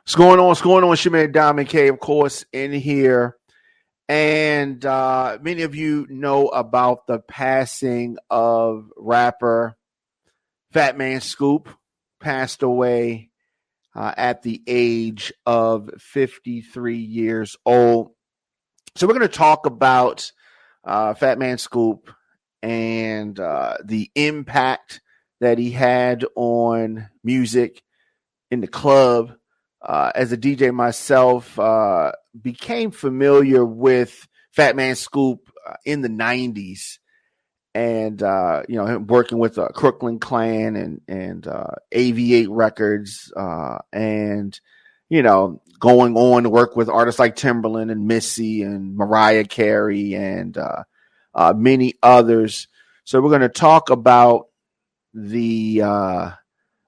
What's going on? What's going on? It's your man Diamond K, of course, in here. And many of you know about the passing of rapper Fatman Scoop, passed away at the age of 53 years old. So we're going to talk about Fatman Scoop and the impact that he had on music in the club. As a DJ myself, became familiar with Fatman Scoop in the 90s. And, him working with Crooklyn Clan and AV8 Records and, going on to work with artists like Timberland and Missy and Mariah Carey and many others. So we're going to talk about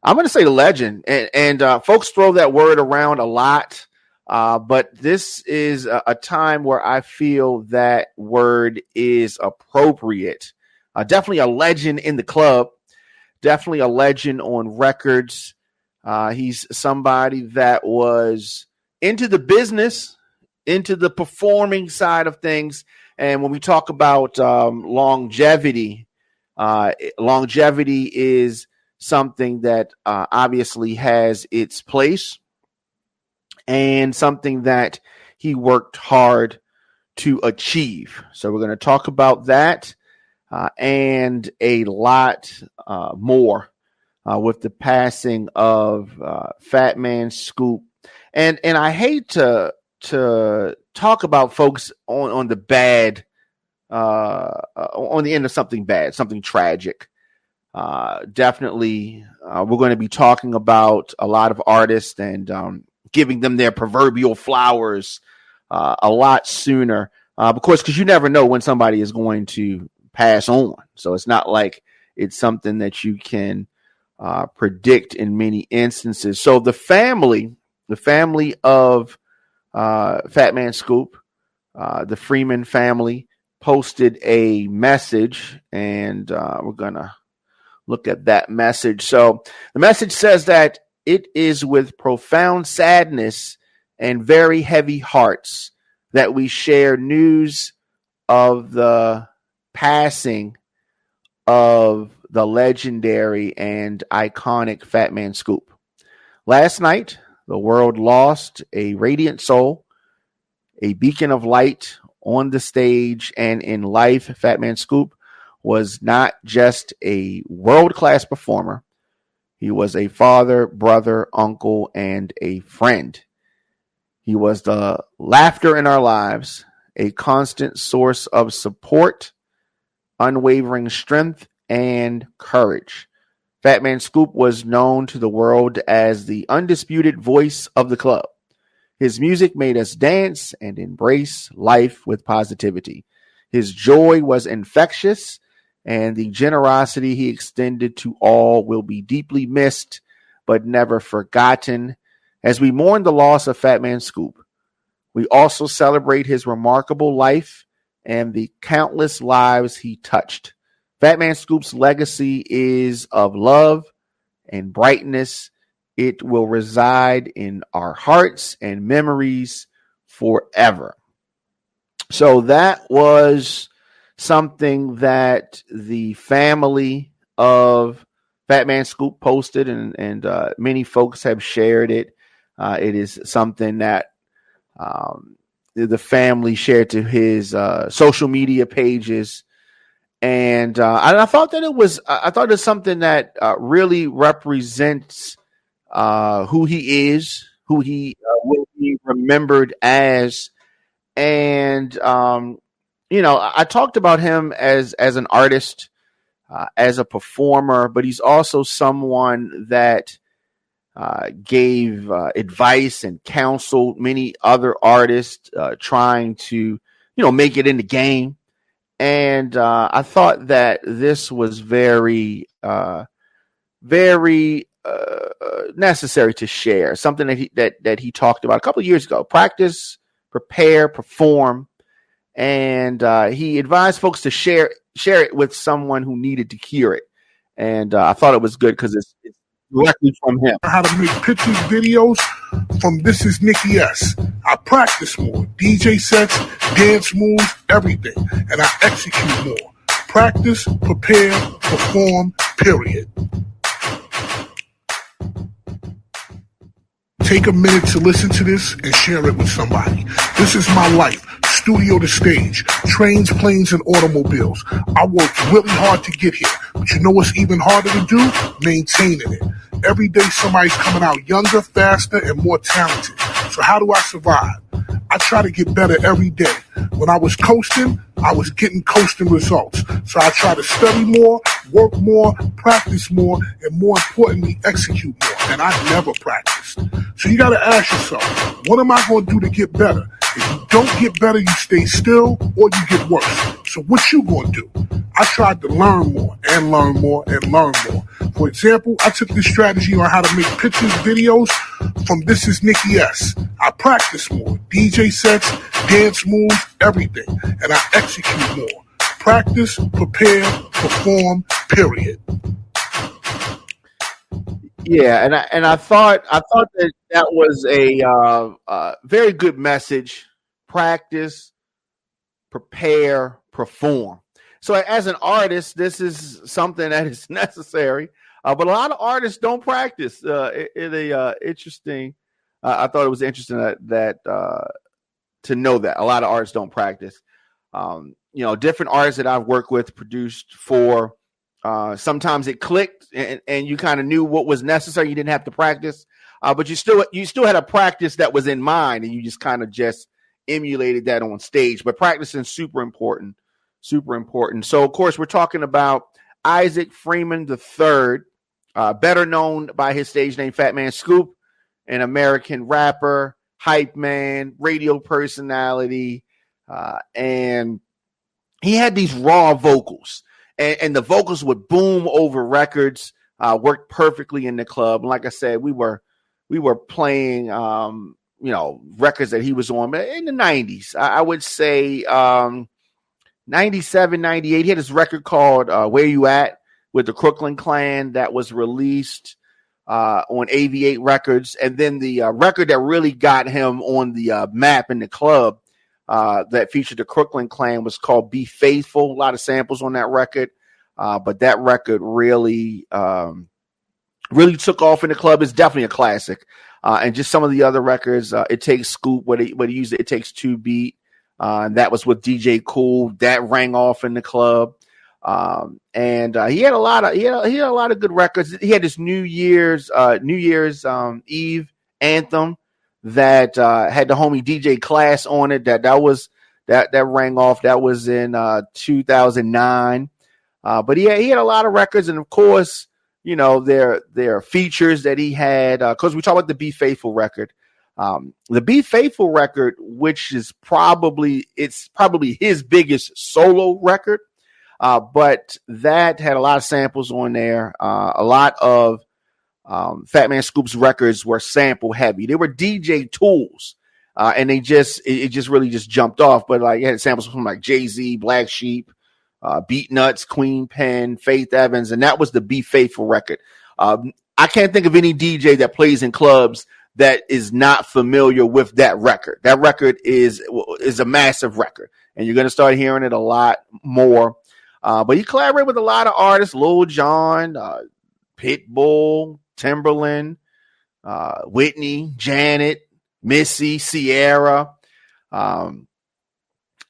I'm going to say the legend, and folks throw that word around a lot, but this is a time where I feel that word is appropriate. Definitely a legend in the club, definitely a legend on records. He's somebody that was into the business, into the performing side of things, and when we talk about longevity is something that obviously has its place and something that he worked hard to achieve. So we're going to talk about that and a lot more with the passing of Fatman Scoop. And I hate to talk about folks on the bad, on the end of something bad, something tragic. Definitely, we're going to be talking about a lot of artists and giving them their proverbial flowers a lot sooner, because you never know when somebody is going to pass on. So it's not like it's something that you can predict in many instances. So the family of Fatman Scoop, the Freeman family, posted a message, and we're going to look at that message. So the message says that it is with profound sadness and very heavy hearts that we share news of the passing of the legendary and iconic Fatman Scoop. Last night, the world lost a radiant soul, a beacon of light on the stage and in life. Fatman Scoop was not just a world-class performer. He was a father, brother, uncle, and a friend. He was the laughter in our lives, a constant source of support, unwavering strength, and courage. Fatman Scoop was known to the world as the undisputed voice of the club. His music made us dance and embrace life with positivity. His joy was infectious, and the generosity he extended to all will be deeply missed, but never forgotten. As we mourn the loss of Fatman Scoop, we also celebrate his remarkable life and the countless lives he touched. Fatman Scoop's legacy is of love and brightness. It will reside in our hearts and memories forever. So that was something that the family of Fatman Scoop posted, and many folks have shared it. It is something that the family shared to his social media pages, and I thought that it's something that really represents who he is, who he will be remembered as, and I talked about him as an artist, as a performer, but he's also someone that gave advice and counseled many other artists trying to, make it in the game. And I thought that this was very, very necessary to share. Something that he talked about a couple of years ago: practice, prepare, perform. And he advised folks to share it with someone who needed to hear it. And I thought it was good because directly from him. How to make pictures, videos from This Is Nicky S. I practice more. DJ sets, dance moves, everything. And I execute more. Practice, prepare, perform, period. Take a minute to listen to this and share it with somebody. This is my life. Studio to stage. Trains, planes, and automobiles. I worked really hard to get here. But you know what's even harder to do? Maintaining it. Every day somebody's coming out younger, faster, and more talented. So how do I survive? I try to get better every day. When I was coasting, I was getting coasting results. So I try to study more, work more, practice more, and more importantly, execute more. And I never practiced. So you got to ask yourself, what am I going to do to get better? If you don't get better, you stay still or you get worse. So what you going to do? I tried to learn more and learn more and learn more. For example, I took this strategy on how to make pictures, videos from This Is Nicky S. I practice more. DJ sets, dance moves, everything. And I execute more. Practice, prepare, perform, period. Yeah, and I thought that was a very good message. Practice, prepare, perform. So as an artist, this is something that is necessary. But a lot of artists don't practice. Interesting. I thought it was interesting that to know that a lot of artists don't practice. Different artists that I've worked with, produced for. Sometimes it clicked, and you kind of knew what was necessary. You didn't have to practice, but you still had a practice that was in mind, and you just kind of just emulated that on stage. But practicing is super important. Super important. So, of course, we're talking about Isaac Freeman III, better known by his stage name Fatman Scoop, an American rapper, hype man, radio personality, and he had these raw vocals, and the vocals would boom over records, worked perfectly in the club. And like I said, we were playing, records that he was on in the 90s. I would say 97, 98. He had this record called Where You At with the Crooklyn Clan that was released on AV8 Records. And then the record that really got him on the map in the club that featured the Crooklyn Clan was called Be Faithful. A lot of samples on that record. But that record really took off in the club. It's definitely a classic. And just some of the other records, It Takes Scoop, what he used, It Takes Two Beat. And that was with DJ Cool. That rang off in the club. And he had a lot of good records. He had this New Year's Eve anthem that had the homie DJ Class on it. That rang off. That was in 2009. But he had a lot of records, and of course, there are features that he had. Because we talk about the Be Faithful record. The Be Faithful record, which is probably his biggest solo record, but that had a lot of samples on there. A lot of Fatman Scoop's records were sample heavy. They were DJ tools, and it just really jumped off. But like, it had samples from like Jay-Z, Black Sheep, Beat Nuts, Queen Pen, Faith Evans, and that was the Be Faithful record. I can't think of any DJ that plays in clubs that is not familiar with that record. That record is a massive record, and you're going to start hearing it a lot more. But he collaborated with a lot of artists: Lil Jon, Pitbull, Timberland, Whitney, Janet, Missy, Sierra. So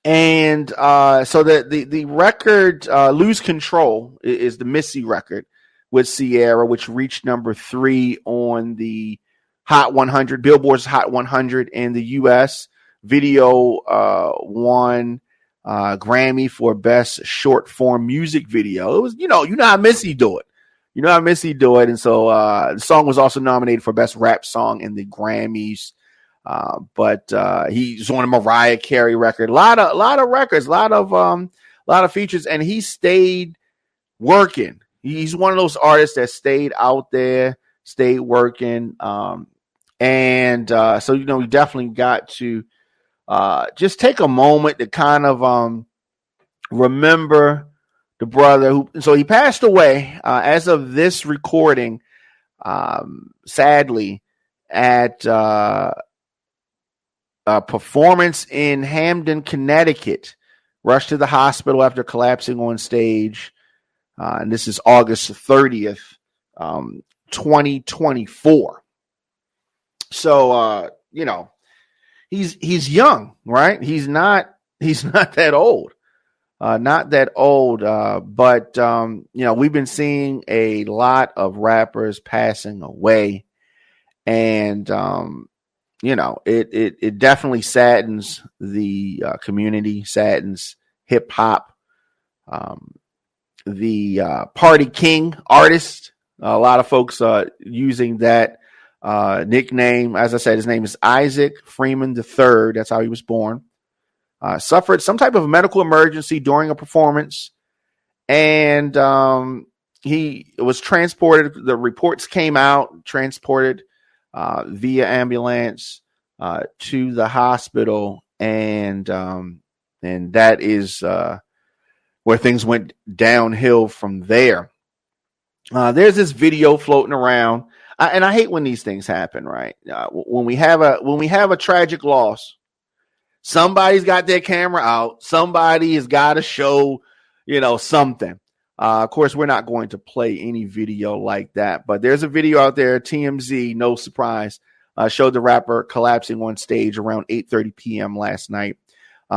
the record, Lose Control, is the Missy record with Sierra, which reached number 3 on the Hot 100, Billboard's Hot 100 in the U.S. Video won Grammy for Best Short Form Music Video. It was, you know how Missy do it. And so the song was also nominated for Best Rap Song in the Grammys. But he's on a Mariah Carey record. A lot of records, a lot of features, and he stayed working. He's one of those artists that stayed out there, stayed working. So we definitely got to just take a moment to kind of remember the brother who. So he passed away as of this recording. sadly, at a performance in Hamden, Connecticut, rushed to the hospital after collapsing on stage. And this is August 30th, 2024. So, he's young, right? He's not that old. Not that old, but we've been seeing a lot of rappers passing away, and it definitely saddens the community, saddens hip hop. The Party King artist, a lot of folks using that nickname. As I said, his name is Isaac Freeman III. That's how he was born. Suffered some type of medical emergency during a performance, and he was transported. The reports came out, transported via ambulance to the hospital, and that is where things went downhill from there. There's this video floating around, and I hate when these things happen. Right, when we have a tragic loss. Somebody's got their camera out. Somebody has got to show, something. Of course, we're not going to play any video like that, but there's a video out there. TMZ, no surprise, showed the rapper collapsing on stage around 8:30 p.m. last night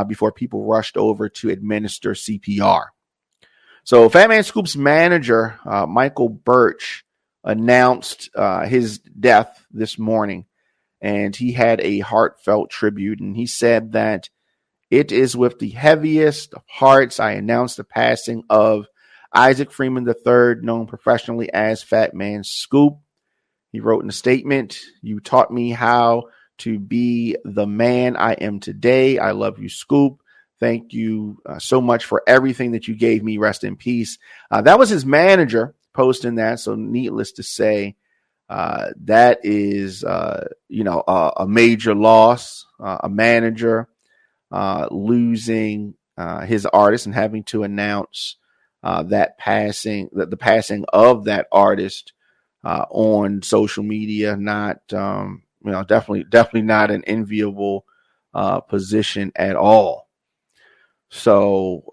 before people rushed over to administer CPR. So Fatman Scoop's manager, Michael Birch, announced his death this morning. And he had a heartfelt tribute, and he said that it is with the heaviest of hearts I announce the passing of Isaac Freeman III, known professionally as Fatman Scoop. He wrote in a statement, "You taught me how to be the man I am today. I love you, Scoop. Thank you so much for everything that you gave me. Rest in peace." That was his manager posting that. So needless to say, that is, a major loss, a manager losing his artist and having to announce the passing of that artist on social media. Not, definitely not an enviable position at all. So,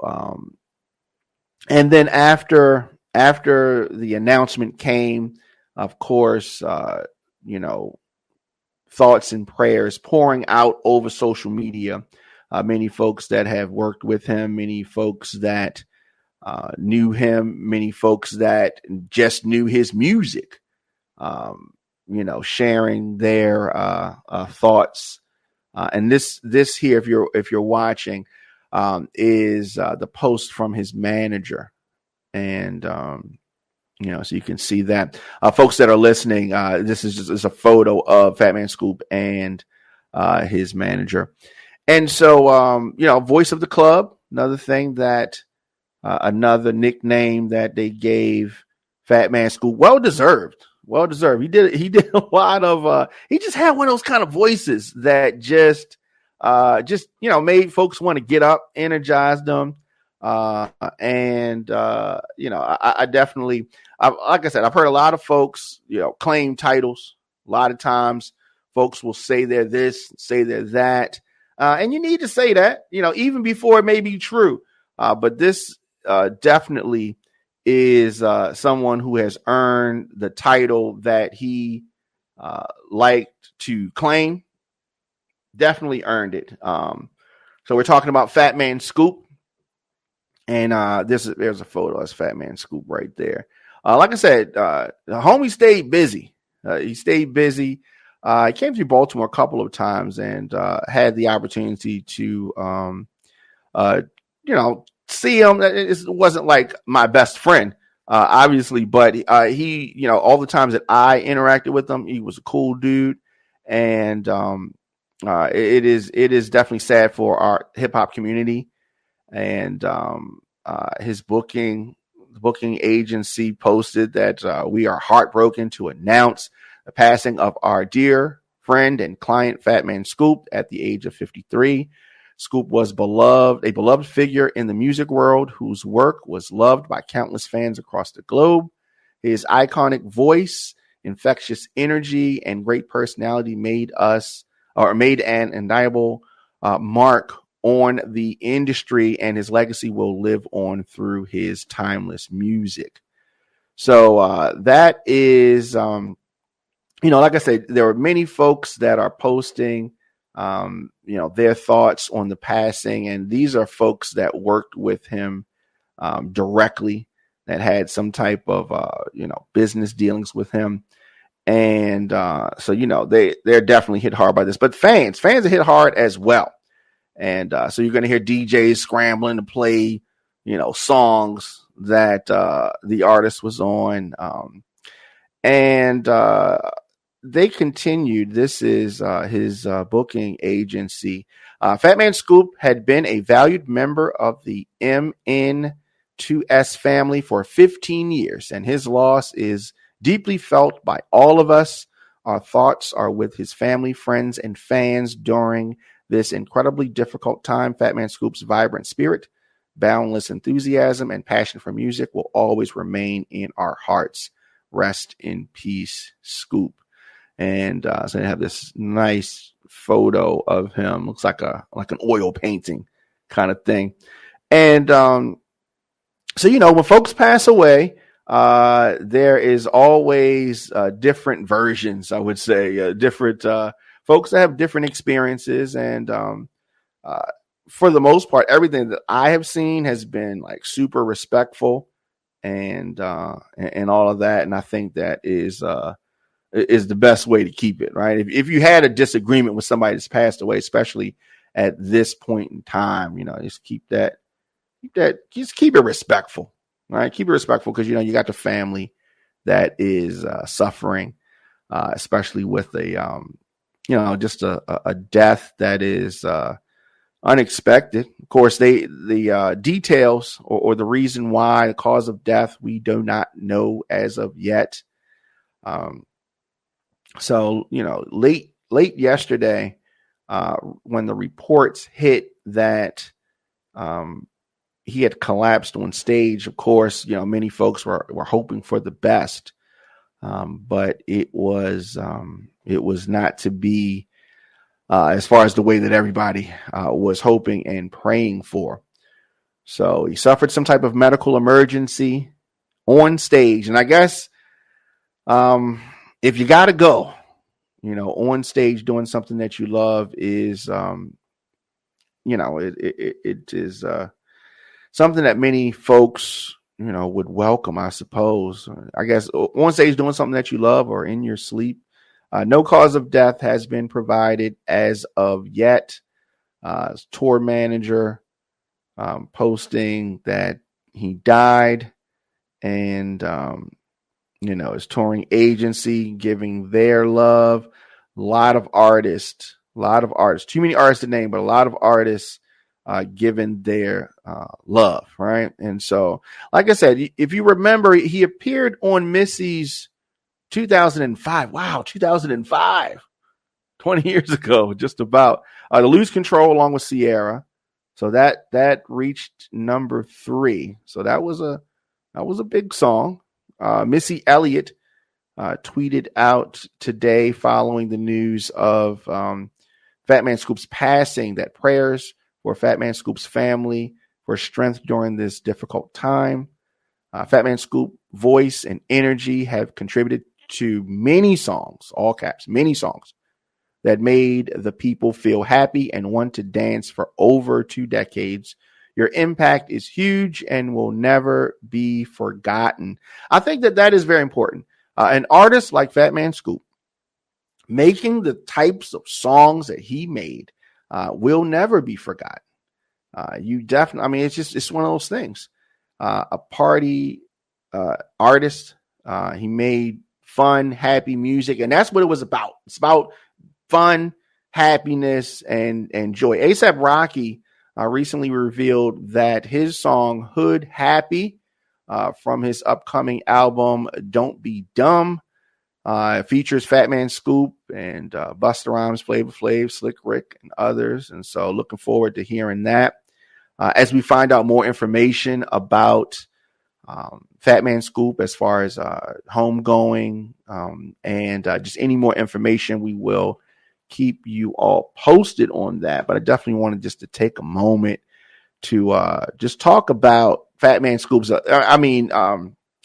and then after the announcement came, of course, thoughts and prayers pouring out over social media. Many folks that have worked with him, many folks that knew him, many folks that just knew his music, sharing their thoughts. And this here, if you're watching, is the post from his manager, and so you can see that. Folks that are listening, this is just a photo of Fatman Scoop and his manager. And so, voice of the club, another thing that, another nickname that they gave Fatman Scoop, well deserved. He did a lot of, he just had one of those kind of voices that just made folks want to get up, energized them. I definitely, like I said, I've heard a lot of folks, claim titles. A lot of times folks will say they're this, say they're that. And you need to say that, even before it may be true. But this definitely is someone who has earned the title that he liked to claim. Definitely earned it. So we're talking about Fatman Scoop. And there's a photo of Fatman Scoop right there. Like I said, the homie stayed busy. He stayed busy. He came to Baltimore a couple of times and had the opportunity to, see him. It wasn't like my best friend, obviously, but he, all the times that I interacted with him, he was a cool dude. And it is definitely sad for our hip hop community. And his booking agency posted that we are heartbroken to announce the passing of our dear friend and client Fatman Scoop at the age of 53. Scoop was a beloved figure in the music world whose work was loved by countless fans across the globe. His iconic voice infectious energy and great personality made an indelible mark on the industry, and his legacy will live on through his timeless music. So that is, like I said, there are many folks that are posting, their thoughts on the passing, and these are folks that worked with him directly, that had some type of, business dealings with him. And so, they're definitely hit hard by this, but fans are hit hard as well. And so you're going to hear DJs scrambling to play, songs that the artist was on. And they continued. This is his booking agency. Fatman Scoop had been a valued member of the MN2S family for 15 years, and his loss is deeply felt by all of us. Our thoughts are with his family, friends, and fans during this incredibly difficult time. Fatman Scoop's vibrant spirit, boundless enthusiasm, and passion for music will always remain in our hearts. Rest in peace, Scoop. And so they have this nice photo of him. Looks like an oil painting kind of thing. And so, when folks pass away, there is always different versions, I would say, different folks that have different experiences. And for the most part, everything that I have seen has been like super respectful and all of that. And I think that is the best way to keep it, right? If you had a disagreement with somebody that's passed away, especially at this point in time, just keep it respectful, right? Keep it respectful because, you got the family that is suffering, especially with just a death that is unexpected. Of course, the details or the reason why, the cause of death, we do not know as of yet. So, late yesterday, when the reports hit that he had collapsed on stage, of course, many folks were hoping for the best, but it was not to be as far as the way that everybody was hoping and praying for. So he suffered some type of medical emergency on stage, and I guess if you got to go, on stage doing something that you love is, it is something that many folks, would welcome, I suppose. I guess on stage doing something that you love or in your sleep. No cause of death has been provided as of yet. Tour manager posting that he died, and his touring agency giving their love. A lot of artists, too many artists to name, but a lot of artists giving their love, right? And so, like I said, if you remember, he appeared on Missy's 2005. Wow, 2005, 20 years ago, just about. To Lose Control along with Sierra. So that reached number 3. So that was a big song. Missy Elliott tweeted out today following the news of Fatman Scoop's passing that prayers for Fatman Scoop's family for strength during this difficult time. Fatman Scoop's voice and energy have contributed to many songs, all caps, many songs that made the people feel happy and want to dance for over 2 decades. Your impact is huge and will never be forgotten. I think that is very important. An artist like Fatman Scoop, making the types of songs that he made, will never be forgotten. You definitely, it's one of those things. A party artist, he made fun, happy music, and that's what it was about. It's about fun, happiness, and joy. A$AP Rocky recently revealed that his song Hood Happy from his upcoming album Don't Be Dumb features Fatman Scoop and Busta Rhymes, Flavor Flav, Slick Rick, and others. And so looking forward to hearing that as we find out more information about Fatman Scoop as far as homegoing and just any more information, we will keep you all posted on that. But I definitely wanted just to take a moment to just talk about Fatman Scoop's.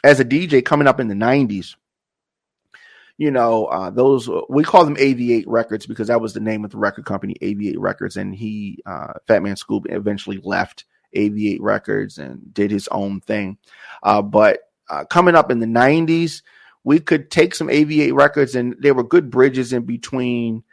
As a DJ coming up in the 90s, those, we call them AV8 Records because that was the name of the record company, AV8 Records. And Fatman Scoop eventually left AV8 Records and did his own thing. But coming up in the 90s, we could take some AV8 Records, and there were good bridges in between,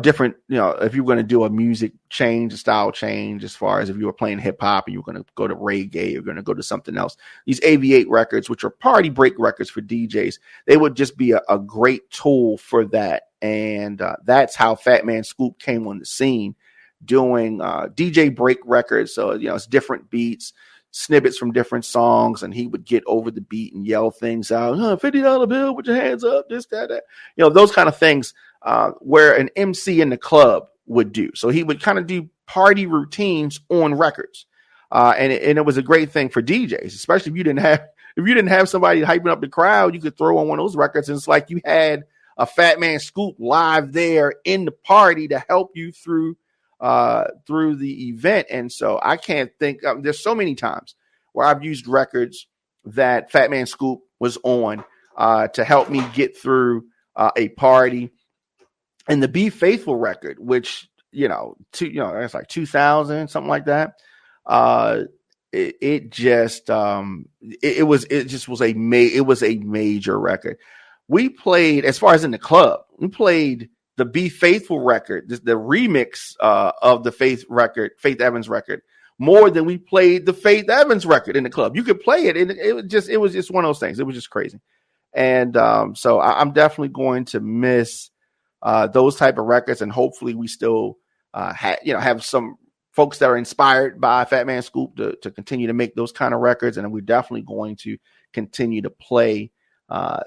different, if you were going to do a music change, a style change, as far as if you were playing hip hop and you were going to go to reggae, you're going to go to something else. These AV8 records, which are party break records for DJs, they would just be a great tool for that. And that's how Fatman Scoop came on the scene, doing DJ break records. So, it's different beats, snippets from different songs, and he would get over the beat and yell things out, $50 bill, put your hands up, this, that. Those kind of things. Where an MC in the club would do. So he would kind of do party routines on records. And it was a great thing for DJs, especially if you didn't have somebody hyping up the crowd, you could throw on one of those records. And it's like you had a Fatman Scoop live there in the party to help you through the event. And so I can't think, there's so many times where I've used records that Fatman Scoop was on to help me get through a party. And the Be Faithful record, which, it's like 2000, something like that. It was a major record. We played, as far as in the club, we played the Be Faithful record, the remix of the Faith Evans record, more than we played the Faith Evans record in the club. You could play it, and it was just one of those things. It was just crazy. And so I'm definitely going to miss those type of records, and hopefully we still have some folks that are inspired by Fatman Scoop to continue to make those kind of records, and we're definitely going to continue to play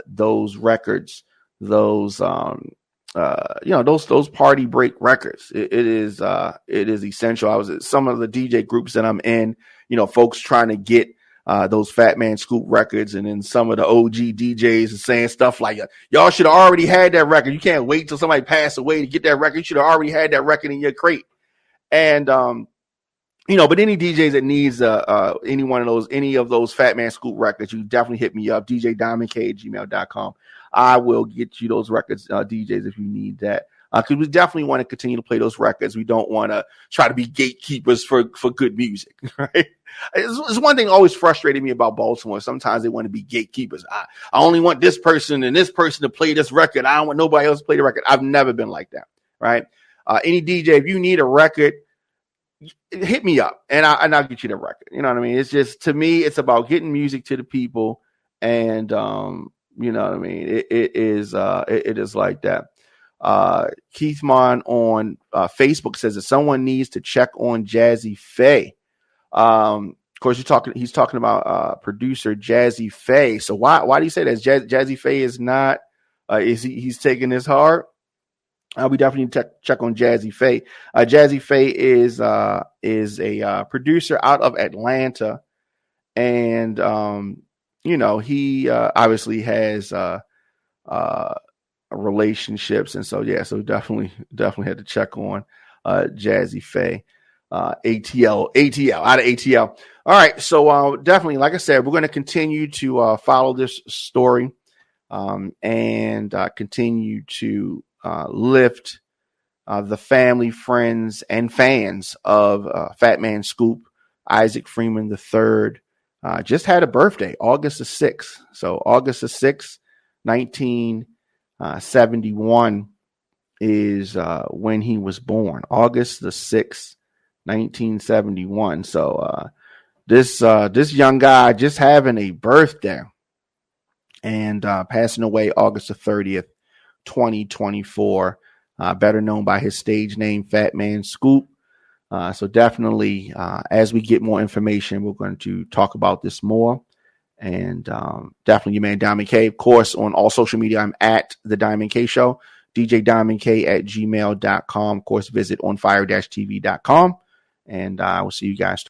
those records, those those party break records. It is essential. I was at some of the DJ groups that I'm in, folks trying to get those Fatman Scoop records, and then some of the OG DJs are saying stuff like, y'all should have already had that record. You can't wait till somebody passed away to get that record. You should have already had that record in your crate. And, but any DJs that needs any of those Fatman Scoop records, you definitely hit me up, djdiamondk@gmail.com. I will get you those records, DJs, if you need that. Because we definitely want to continue to play those records. We don't want to try to be gatekeepers for good music, right? It's one thing always frustrated me about Baltimore. Sometimes they want to be gatekeepers. I only want this person and this person to play this record. I don't want nobody else to play the record. I've never been like that, right? Any DJ, if you need a record, hit me up and I'll get you the record. You know what I mean? It's just, to me, it's about getting music to the people, and you know what I mean? It is like that. Keithmon on Facebook says that someone needs to check on Jazzy Faye. Of course, he's talking about producer Jazzy Faye. So why do you say that? Jazzy Faye is not he's taking this hard? We definitely need to check on Jazzy Faye. Jazzy Faye is a producer out of Atlanta, and he obviously has relationships, and so definitely had to check on Jazzy Faye. ATL out of ATL. All right, so definitely, like I said, we're going to continue to follow this story and continue to lift the family, friends, and fans of Fatman Scoop. Isaac Freeman III just had a birthday, August the 6th. So August the 6th, 1971 is when he was born. August the 6th, 1971. So this young guy just having a birthday and passing away August the 30th, 2024. Better known by his stage name, Fatman Scoop. So definitely, as we get more information, we're going to talk about this more. And definitely your man Diamond K. Of course, on all social media, I'm at the Diamond K Show, djdiamondk@gmail.com. Of course, visit onfire-tv.com. And I will see you guys